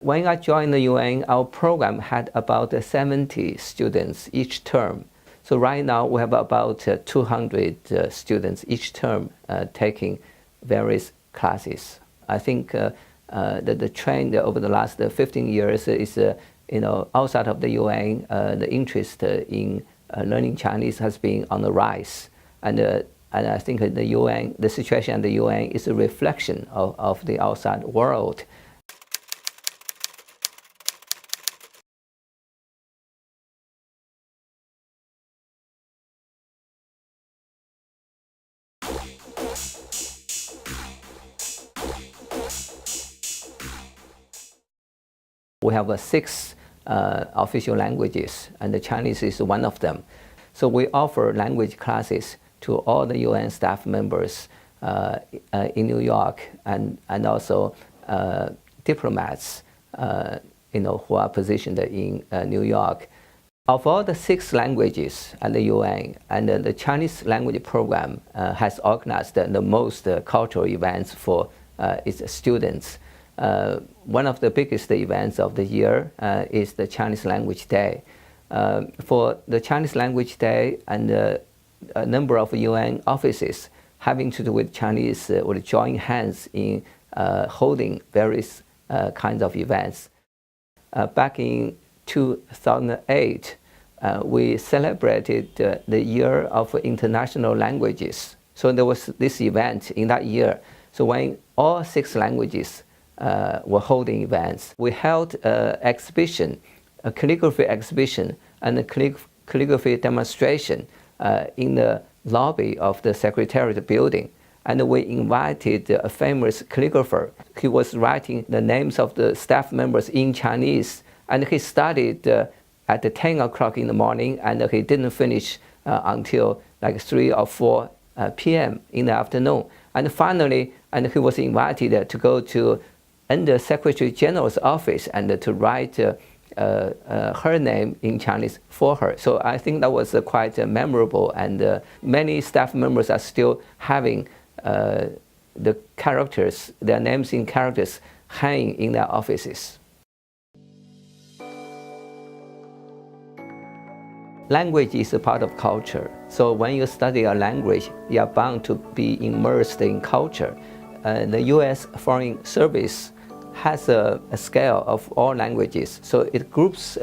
When I joined the UN, our program had about 70 students each term. So right now we have about 200 students each term taking various classes. I think the trend over the last 15 years is, outside of the UN, the interest in learning Chinese has been on the rise. And I think the situation at the UN is a reflection of the outside world. We have 6 official languages, and the Chinese is one of them. So we offer language classes to all the UN staff members in New York, and also diplomats who are positioned in New York. Of all the 6 languages at the UN, and the Chinese language program has organized the most cultural events for its students. One of the biggest events of the year is the Chinese Language Day. For the Chinese Language Day, and a number of UN offices having to do with Chinese would join hands in holding various kinds of events. Back in 2008, we celebrated the Year of International Languages. So there was this event in that year. So when all 6 languages were holding events, we held an exhibition, a calligraphy exhibition, and a calligraphy demonstration in the lobby of the Secretariat building. And we invited a famous calligrapher. He was writing the names of the staff members in Chinese, and he started at 10 o'clock in the morning, and he didn't finish until like 3 or 4 p.m. in the afternoon. And finally, he was invited to go to the Secretary General's office and to write her name in Chinese for her. So I think that was quite memorable, and many staff members are still having the characters, their names in characters, hanging in their offices. Language is a part of culture. So when you study a language, you are bound to be immersed in culture. The U.S. Foreign Service has a scale of all languages. So it groups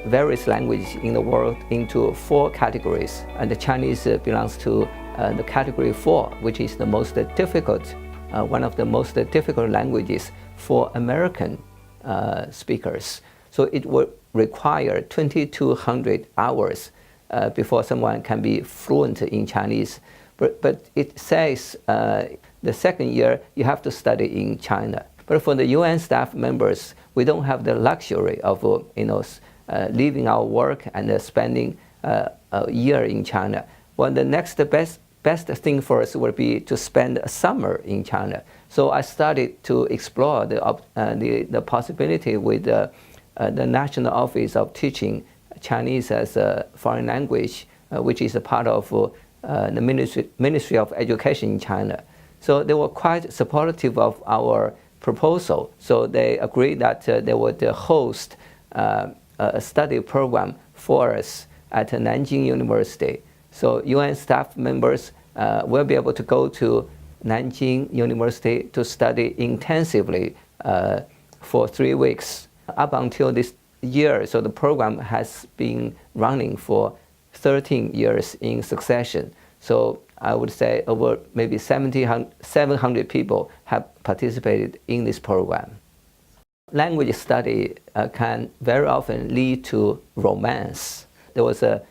various languages in the world into 4 categories. And the Chinese belongs to the category 4, which is the most difficult, one of the most difficult languages for American speakers. So it would require 2,200 hours before someone can be fluent in Chinese. But it says the second year you have to study in China. But for the UN staff members, we don't have the luxury of leaving our work and spending a year in China. Well, the next best thing for us would be to spend a summer in China. So I started to explore the possibility with the National Office of Teaching Chinese as a Foreign Language, which is a part of the Ministry of Education in China. So they were quite supportive of our proposal. So they agreed that they would host a study program for us at Nanjing University. So UN staff members will be able to go to Nanjing University to study intensively for 3 weeks. Up until this year, so the program has been running for 13 years in succession. So I would say over maybe 700 people have participated in this program. Language study can very often lead to romance. There was a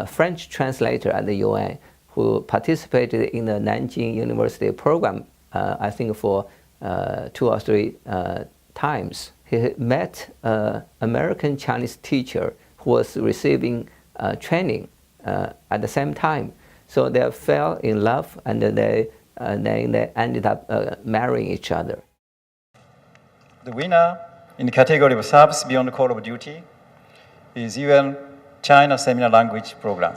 French translator at the UN who participated in the Nanjing University program, I think for 2 or 3 times. He met an American Chinese teacher who was receiving training at the same time. So they fell in love, and they ended up marrying each other. The winner in the category of Service Beyond the Call of Duty is UN China Seminar Language Program.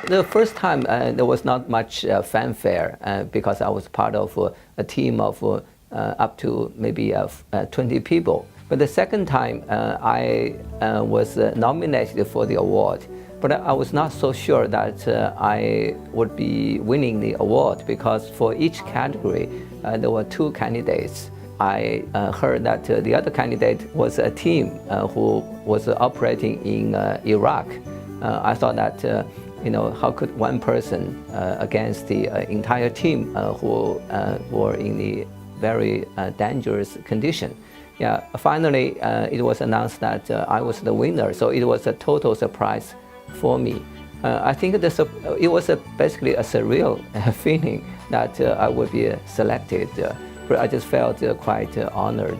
The first time there was not much fanfare because I was part of a team of up to maybe 20 people. But the second time I was nominated for the award, but I was not so sure that I would be winning the award because for each category there were two candidates. I heard that the other candidate was a team who was operating in Iraq. I thought that how could one person against the entire team who were in the very dangerous condition. Yeah, finally it was announced that I was the winner, so it was a total surprise for me. I think it was basically a surreal feeling that I would be selected, but I just felt quite honored.